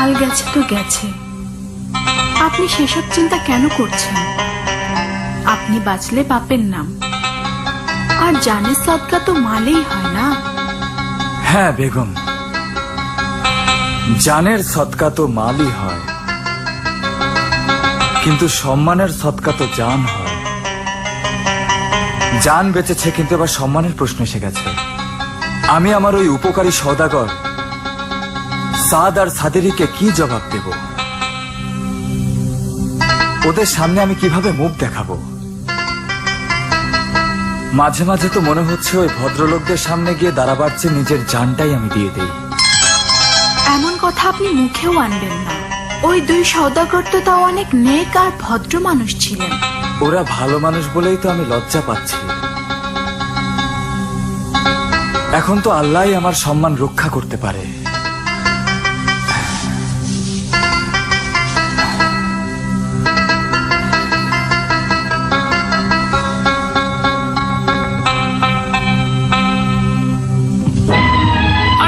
কাল গেছে তো গেছে, আপনি সেসব চিন্তা কেন করছেন? আপনি বাঁচলে বাপের নাম, আর জানের সদকা তো মালেই হয় না। হ্যাঁ বেগম, জানের সদকা তো মালই হয়, কিন্তু সম্মানের সদকা তো জান হয়। জান বেঁচেছে, কিন্তু এবার সম্মানের প্রশ্ন এসে গেছে। আমি আমার ওই উপকারী সওদাগর সাদ আর সাদেরিকে কি জবাব দেব? ওদের সামনে আমি কিভাবে মুখ দেখাবো? মাঝে মাঝে তো মনে হচ্ছে ওই ভদ্রলোকদের সামনে গিয়ে দাঁড়াবার চেয়ে নিজের জানটাই আমি দিয়ে দেই। এমন কথা আপনি মুখেও আনবেন না। ওই দুই সওদাগর তো তাও অনেক নেক আর ভদ্র মানুষ ছিলেন। ওরা ভালো মানুষ বলেই তো আমি লজ্জা পাচ্ছি। এখন তো আল্লাহই আমার সম্মান রক্ষা করতে পারে।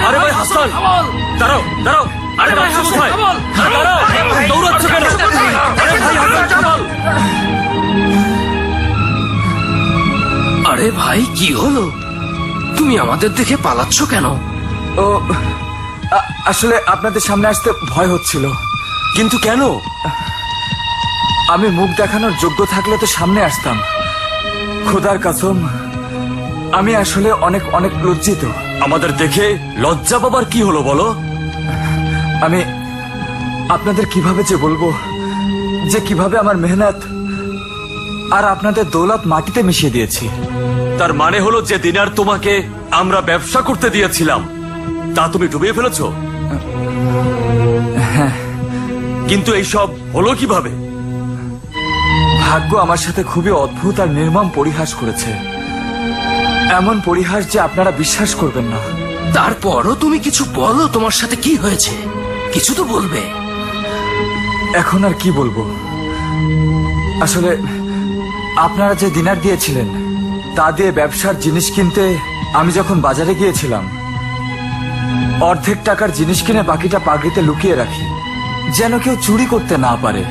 আরে ভাই হাসান, দাঁড়াও দাঁড়াও। আরে ভাই হাসান, দাঁড়াও, দৌড়াচ্ছ কেন? আরে ভাই হাসান, থামাও। আরে ভাই, কি হলো? তুমি আমাদের দেখে পালাচ্ছ কেন? ও আসলে আপনাদের সামনে আসতে ভয় হচ্ছিল। কিন্তু কেন? আমি মুখ দেখানোর যোগ্য থাকলে তো সামনে আসতাম। খোদার কসম, আমি আসলে অনেক অনেক লজ্জিত। আমাদের দেখে লজ্জা পাবার কি হলো বলো? আমি আপনাদের কিভাবে যে বলবো যে কিভাবে আমার মেহনত আর আপনাদের দৌলত মাটিতে মিশিয়ে দিয়েছি। তার মানে হলো যে দিনার তোমাকে আমরা ব্যবসা করতে দিয়েছিলাম তা তুমি ডুবিয়ে ফেলেছো? হ্যাঁ। কিন্তু এইসব হলো কিভাবে? ভাগ্য আমার সাথে খুবই অদ্ভুত আর নির্মম পরিহাস করেছে। এমন পরিহাস যে আপনারা বিশ্বাস করবেন না। তারপরও তুমি কিছু বলো, তোমার সাথে কি হয়েছে? কিছু তো বলবে। এখন আর কি বলবো? আসলে আপনারা যে দিনার দিয়েছিলেন তা দিয়ে ব্যবসার জিনিস কিনতে আমি যখন বাজারে গিয়েছিলাম, অর্ধেক টাকার জিনিস কিনে বাকিটা পাগড়িতে লুকিয়ে রাখি, যেন কেউ চুরি করতে না পারে।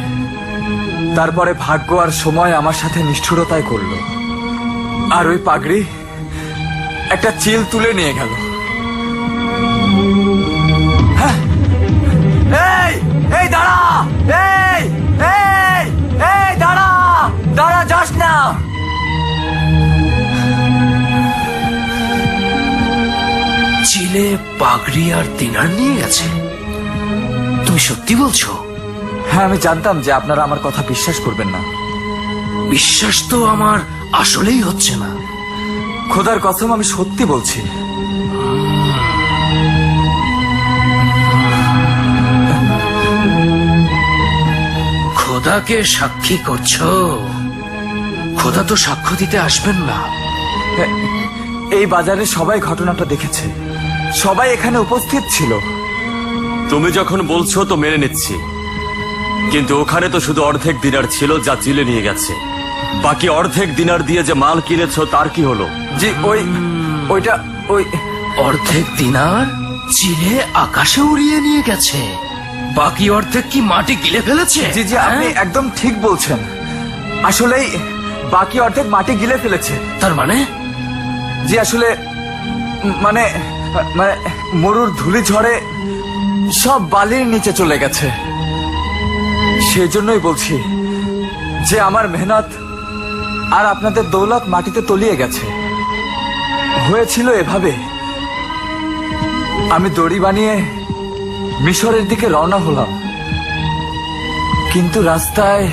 তারপরে ভাগ্য আর সময় আমার সাথে নিষ্ঠুরতায় করল, আর ওই পাগড়ি একটা চিল তুলে নিয়ে গেল। হ্যাঁ, এই এই দাঁড়া, এই এই এই দাঁড়া, দাঁড়া, যাস না। চিলে পাগড়ি আর দিনার নিয়ে গেছে? তুমি সত্যি বলছো? হ্যাঁ, আমি জানতাম যে আপনারা আমার কথা বিশ্বাস করবেন না। বিশ্বাস তো আমার আসলেই হচ্ছে না। খোদার কসম, আমি সত্যি বলছি। খোদাকে সাক্ষী করছো? খোদা তো সাক্ষ্য দিতে আসবেন না। এই বাজারে সবাই ঘটনাটা দেখেছে, সবাই এখানে উপস্থিত ছিল। তুমি যখন বলছো তো মেনে নিচ্ছি, কিন্তু ওখানে তো শুধু অর্ধেক দিনার ছিল যা চিলে নিয়ে গেছে। বাকি অর্ধেক দিনার দিয়ে যে মাল কিনেছো তার কি হলো? জি, ওইটা অর্ধেক দিনার চিলে আকাশে উড়িয়ে নিয়ে গেছে, বাকি অর্ধেক কি মাটি গিলে ফেলেছে? জি জি, আপনি একদম ঠিক বলছেন। আসলেই বাকি অর্ধেক মাটি গিলে ফেলেছে। তার মানে? জি আসলে মানে মানে মরুর ধুলি ঝড়ে সব বালির নিচে চলে গেছে। সেই জন্যই বলছি যে আমার মেহনত আর আপনাদের দৌলত মাটিতে তলিয়ে গেছে। হয়েছিল এভাবে, আমি দড়ি বানিয়ে মিশরের দিকে রওনা হলাম, কিন্তু রাস্তায়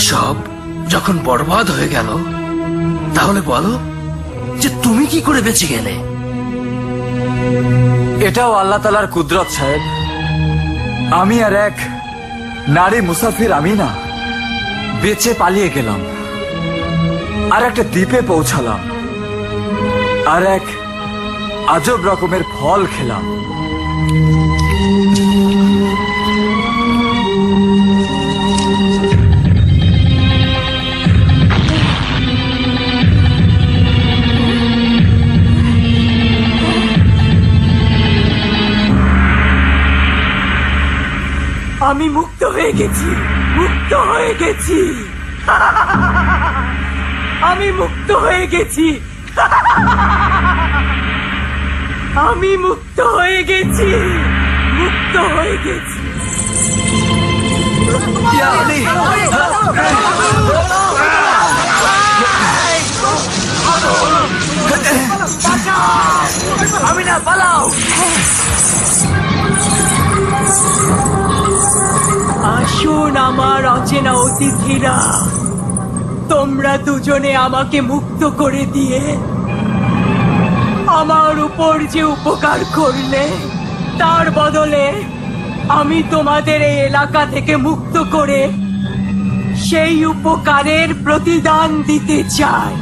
সব যখন বরবাদ হয়ে গেল, তাহলে বলো যে তুমি কি করে বেঁচে গেলে? এটাও আল্লাহ তাআলার কুদরত সাহেব। আমি আর এক নারী মুসাফির আমি না বেঁচে পালিয়ে গেলাম, আর একটা দ্বীপে পৌঁছালাম, আর এক আজব রকমের ফল খেলাম। আমি মুক্ত হয়ে গেছি, মুক্ত হয়ে গেছি। আমি মুক্ত হয়ে গেছি। আমি মুক্ত হয়ে গেছি, মুক্ত হয়ে গেছি। আমি না, পালাও। আসুন আমার অচেনা অতিথিরা, তোমরা দুজনে আমাকে মুক্ত করে দিয়ে আমার উপর যে উপকার করলে, তার বদলে আমি তোমাদের এই এলাকা থেকে মুক্ত করে সেই উপকারের প্রতিদান দিতে চাই।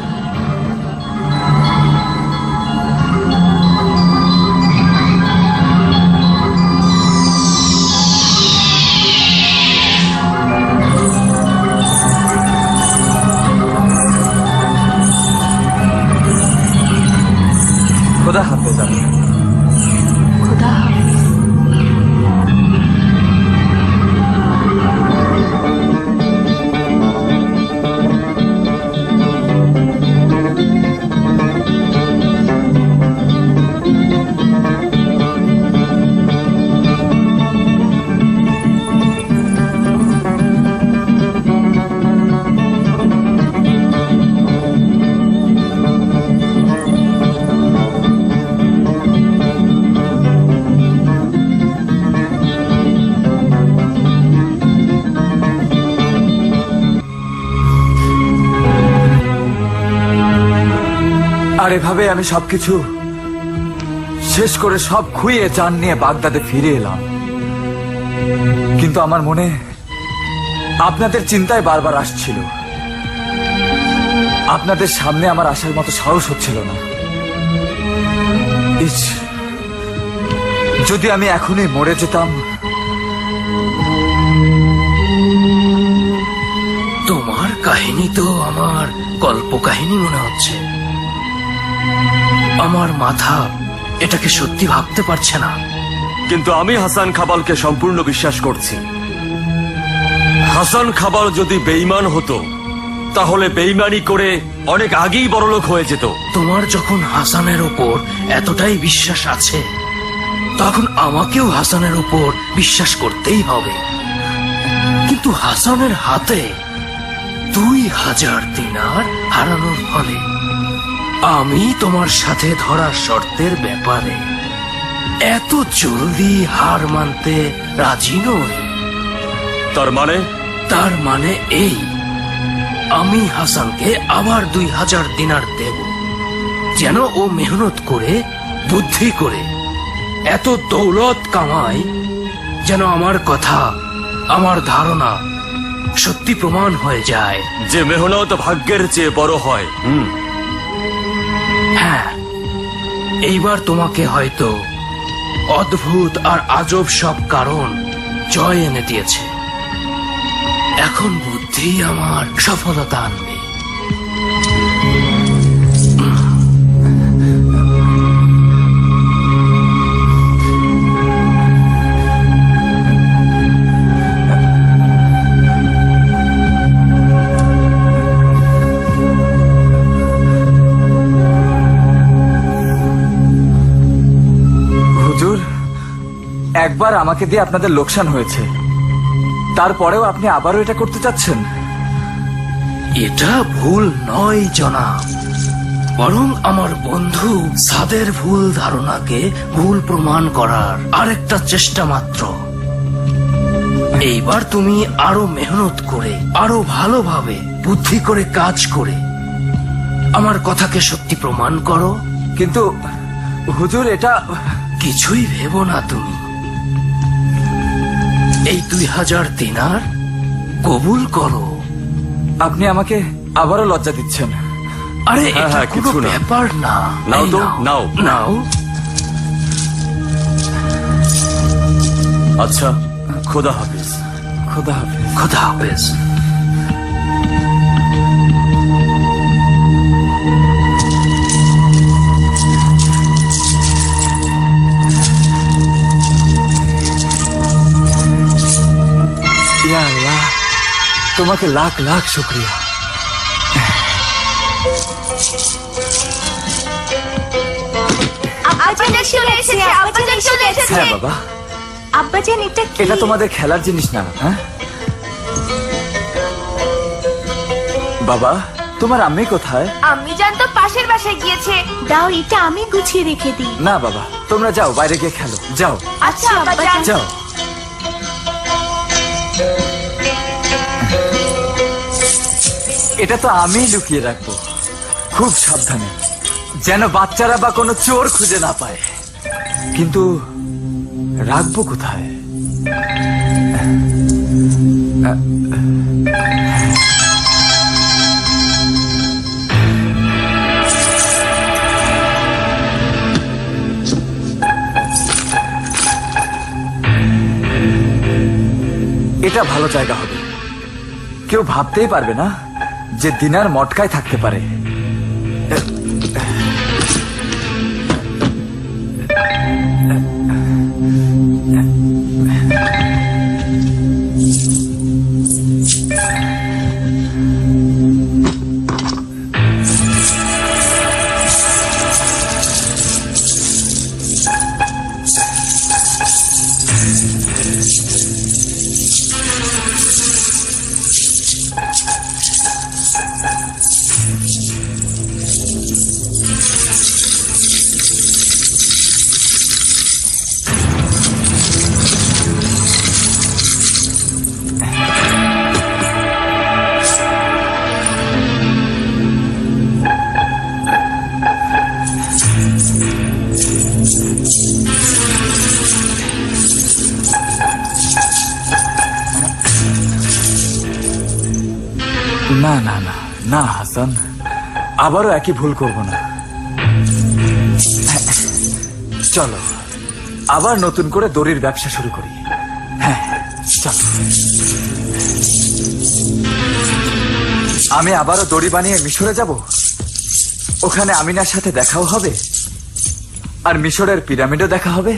খোদা হাফেজ। খোদা হাফেজ। আর এভাবে আমি সবকিছু শেষ করে সব খুইয়ে জান নিয়ে বাগদাদে ফিরে এলাম। কিন্তু আমার মনে আপনাদের চিন্তায় বারবার আসছিল, আপনাদের সামনে আমার আসার মতো সাহস হচ্ছিল না। ইস, যদি আমি এখনই মরে যেতাম। তোমার কাহিনী তো আমার গল্প কাহিনী মনে হচ্ছে। আমার মাথা এটাকে সত্যি ভাবতে পারছে না। কিন্তু আমি হাসান খাবালকে সম্পূর্ণ বিশ্বাস করছি। হাসান খাবাল যদি বেঈমান হতো, তাহলে বেঈমানি করে অনেক আগেই বড়লোক হয়ে যেত। তোমার যখন হাসানের উপর এতটাই বিশ্বাস আছে, তখন আমাকেও হাসানের উপর বিশ্বাস করতেই হবে। কিন্তু হাসানের হাতে 2000 দিনার হারানোর ফলে আমি তোমার সাথে ধরা শর্তের ব্যাপারে এত জলদি হার মানতে রাজি নই। তার মানে এই, আমি হাসানকে আবার 2000 দিনার দেব, যেন ও মেহনত করে, বুদ্ধি করে এত দৌলত কামায়, যেন আমার কথা, আমার ধারণা সত্যি প্রমাণ হয়ে যায়। যে মেহনত ভাগ্যের চেয়ে বড় হয়। হ্যাঁ, এইবার তোমাকে হয়তো অদ্ভুত আর আজব সব কারণ জয় এনে দিয়েছে। এখন বুদ্ধি আমার সফলতা আনবে। একবার আমাকে দিয়ে আপনাদের লোকসান হয়েছে, তারপরেও আপনি আবারও এটা করতে চাচ্ছেন? এটা ভুল নয় জনাব, বরং আমার বন্ধু সাদের ভুল ধারণাকে ভুল প্রমাণ করার আরেকটা চেষ্টা মাত্র। এইবার তুমি আরো মেহনত করে, আরো ভালোভাবে বুদ্ধি করে কাজ করে আমার কথাকে সত্যি প্রমাণ করো। কিন্তু হুজুর, এটা কিছুই ভেবো না তুমি। এই 2000 দিনার কবুল করো। আপনি আমাকে আবারও লজ্জা দিচ্ছেন। আরে হ্যাঁ, এটা হ্যাঁ, কোনো কিছু না। ব্যাপার না। নাও এই তো, নাও। নাও। আচ্ছা, খোদা হাফিজ। খোদা হাফেজ। খোদা হাফেজ। ইয়া আল্লাহ, তোমাকে লাখ লাখ শুক্রিয়া। আব্বাজান চলে এসেছে, আব্বাজান চলে এসেছে। হ্যাঁ বাবা, আব্বাজান এটা কি? এটা তোমাদের খেলার জিনিস না, হ্যাঁ? বাবা, তোমার আম্মি কোথায়? আম্মি জান তো পাশের বাসায় গিয়েছে। দাও, এটা আমি গুছিয়ে রেখে দিই। না বাবা, তোমরা যাও, বাইরে গিয়ে খেলো, যাও আচ্ছা আব্বাজান। যাও। এটা তো আমি লুকিয়ে রাখবো, খুব সাবধানে, যেন বাচ্চারা বা কোনো চোর খুঁজে না পায়। কিন্তু রাখবো কোথায়? এটা ভালো জায়গা হবে, কেউ ভাবতেই পারবে না যে দিনার মটকায় থাকতে পারে। না না না না হাসান, আবারও একই ভুল করব না। চলো আবার নতুন করে দড়ির ব্যবসা শুরু করি। হ্যাঁ চলো, আমি আবারও দড়ি বানিয়ে মিশরে যাব। ওখানে আমিনার সাথে দেখাও হবে, আর মিশরের পিরামিডও দেখা হবে।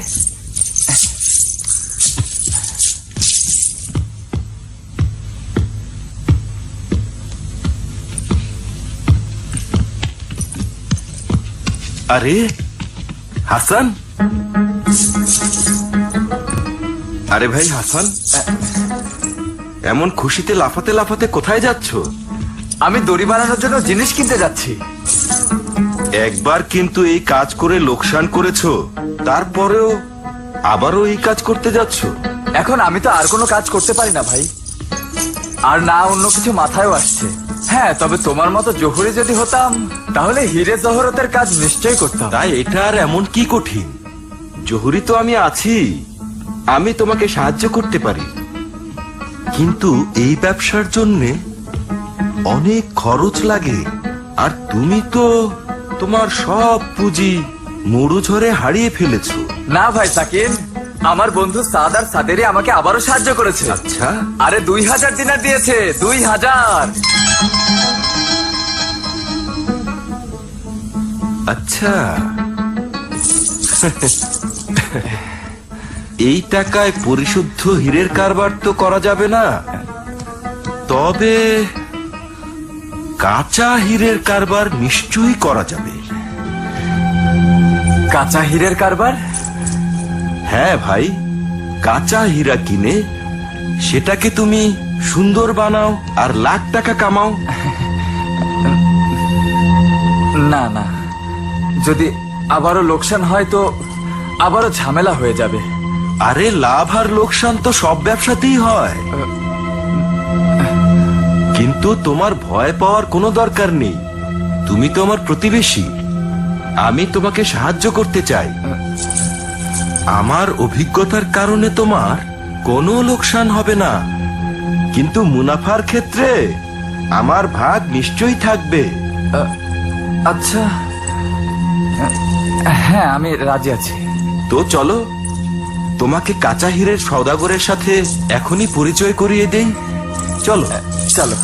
আরে হাসান, আরে ভাই হাসান, এমন খুশিতে লাফাতে লাফাতে কোথায় যাচ্ছ? আমি দড়ি বানানোর জন্য জিনিস কিনতে যাচ্ছি। একবার কিন্তু এই কাজ করে লোকসান করেছো, তারপরেও আবারও এই কাজ করতে যাচ্ছ। এখন আমি তো আর কোনো কাজ করতে পারি না ভাই, আর না অন্য কিছু মাথায়ও আসছে। হ্যাঁ, তবে তোমার মতো জহুরি যদি হতাম তাহলে হিরে জহরতের কাজ নিশ্চয়ই করতাম। তাই এটা আর এমন কি কঠিন? জহুরি তো আমি আছি, আমি তোমাকে সাহায্য করতে পারি, কিন্তু এই ব্যবসার জন্যে অনেক খরচ লাগে। আর তুমি তো তোমার সব পুঁজি মরুঝড়ে হারিয়ে ফেলেছো। না ভাই সাকিন, আমার বন্ধু সাদ আর সাদেরি আমাকে আবারও সাহায্য করেছে। আচ্ছা, আরে 2000 দিনার দিয়েছে, 2000। আচ্ছা। এই টাকায় পরিশুদ্ধ হীরের কারবার তো করা যাবে না, তবে কাঁচা হীরের কারবার নিশ্চয়ই করা যাবে। কাঁচা হীরের কারবার? হ্যাঁ ভাই, কাঁচা হীরা কিনে সেটাকে তুমি সুন্দর বানাও আর লাখ টাকা কামাও। না না, যদি আবারও লোকসান হয় তো আবারও ঝামেলা হয়ে যাবে। আরে লাভ আর লোকসান তো সব ব্যবসাতেই হয়, কিন্তু তোমার ভয় পাওয়ার কোনো দরকার নেই। তুমি তো আমার প্রতিবেশী, আমি তোমাকে সাহায্য করতে চাই। আমার অভিজ্ঞতার কারণে তোমার কোনো লোকসান হবে না, কিন্তু মুনাফার ক্ষেত্রে আমার ভাগ নিশ্চয়ই থাকবে। আচ্ছা, হ্যাঁ আমি রাজি আছি। তো চলো, তোমাকে কাঁচা হীরের সওদাগরের সাথে এখনই পরিচয় করিয়ে দেই। চলো চলো।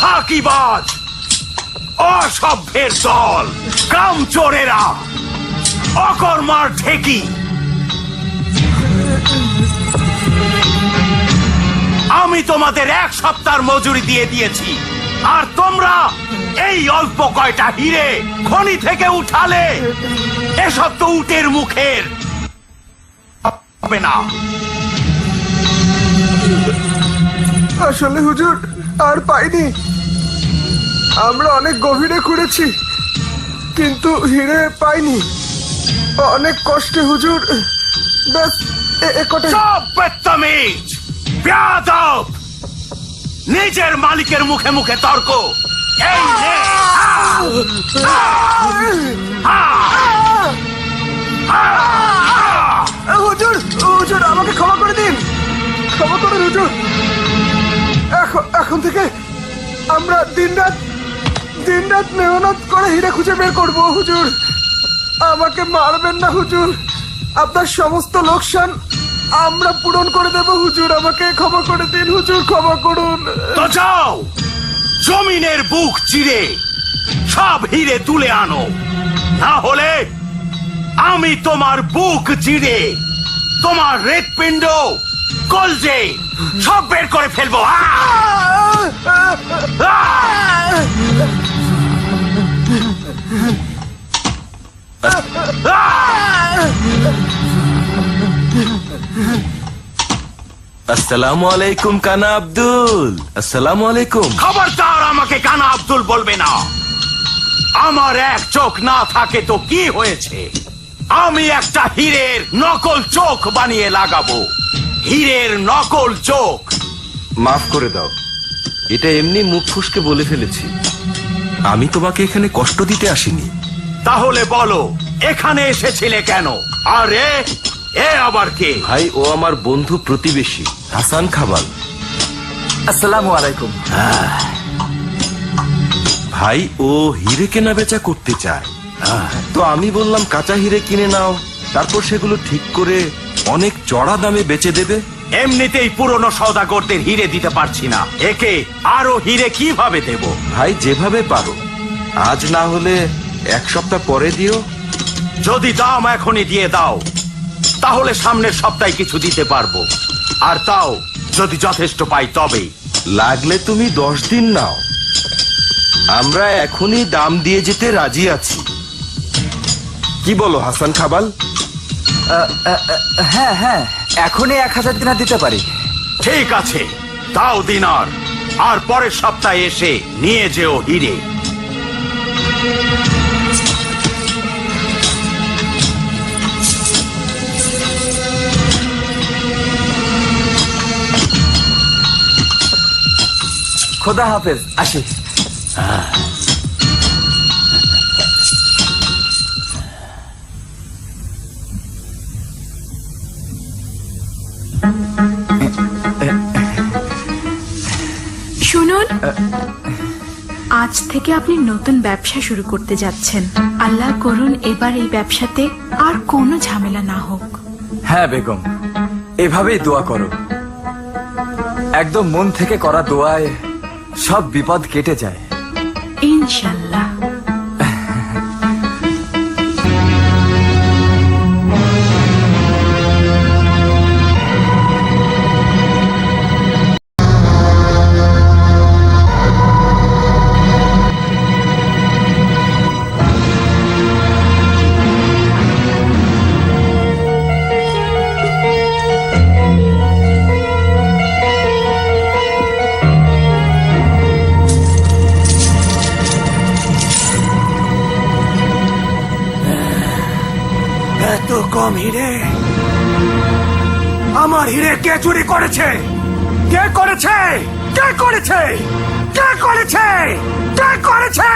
ফাঁকিবাজ, অসভ্যের দল, কামচোরেরা, অকর্মার ঠেকি। আমি তোমাদের 1 সপ্তাহের মজুরি দিয়ে দিয়েছি, আর তোমরা এই অল্প কয়টা হিরে খনি থেকে উঠালে। এসব তো উটের মুখের হবে না। আসলে হুজুর আর পাইনি, আমরা অনেক গভীরে খুঁড়েছি কিন্তু হিরে পাইনি, অনেক কষ্টে হুজুর। ব্যাস কটাই। সব বদতমিজ, বেয়াদব, নিজের মালিকের মুখে মুখে তর্ক। এই নে। হুজুর হুজুর আমাকে ক্ষমা করে দিন, ক্ষমা করুন হুজুর। এখন থেকে আমরা দিনরাত মেহনত করে হিরে খুঁজে বের করবো হুজুর। আমাকে মারবেন না হুজুর, আপনার সমস্ত লোকসান আমরা পূরণ করে দেব হুজুর। আমাকে ক্ষমা করে দিন হুজুর, ক্ষমা করুন। তো যাও, জমিনের বুক চিরে সব হিরে তুলে আনো, না হলে আমি তোমার বুক চিরে তোমার হৃৎপিণ্ড, কলজে সব বের করে ফেলবো। আসসালামু আলাইকুম কানা আব্দুল। আসসালামু আলাইকুম। খবরদার আমাকে কানা আব্দুল বলবে না। আমার এক চোখ না থাকে তো কি হয়েছে, আমি একটা হীরের নকল চোখ বানিয়ে লাগাবো। হীরের নকল চোখ। মাফ করে দাও, এটা এমনি মুখ ফুসকে বলে ফেলেছি। আমি তোমাকে এখানে কষ্ট দিতে আসিনি। তাহলে বলো এখানে এসেছিলে কেন? আরে এ আবার কে? ভাই, ও আমার বন্ধু প্রতিবেশী হাসান খাবাল। আসসালামু আলাইকুম। ভাই, ও হিরে কেনা বেচা করতে চায়। তো আমি বললাম কাঁচা হিরে কিনে নাও, তারপর সেগুলো ঠিক করে অনেক চড়া দামে বেচে দেবে। এমনিতেই পুরনো সওদাগরদের হিরে দিতে পারছি না, একে আরো হিরে কিভাবে দেব? ভাই, যেভাবে পারো, আজ না হলে 1 সপ্তাহ পরে দিও। যদি দাম এখনই দিয়ে দাও তাহলে সামনের সপ্তাহে কিছু দিতে পারবো, আর তাও যদি যথেষ্ট পাই তবেই। লাগলে তুমি 10 দিন নাও, আমরা এখনই দাম দিয়ে যেতে রাজি আছি। কি বলো হাসান খাবাল? হ্যাঁ হ্যাঁ, এখনই 1000 দিনার দিতে পারি। ঠিক আছে, দাও দিনার, আর পরের সপ্তাহে এসে নিয়ে যেও হিরে। খোদা হাফেজ, আসি। শুনুন, আজ থেকে আপনি নতুন ব্যবসা শুরু করতে যাচ্ছেন। আল্লাহ করুন এবার এই ব্যবসাতে আর কোনো ঝামেলা না হোক। হ্যাঁ বেগম, এভাবেই দোয়া করো। একদম মন থেকে করা দোয়ায় সব বিপদ কেটে যায় ইনশাল্লাহ। রকম হিরে? আমার হিরে কে চুরি করেছে? কে করেছে? কে করেছে? কে করেছে? কে করেছে?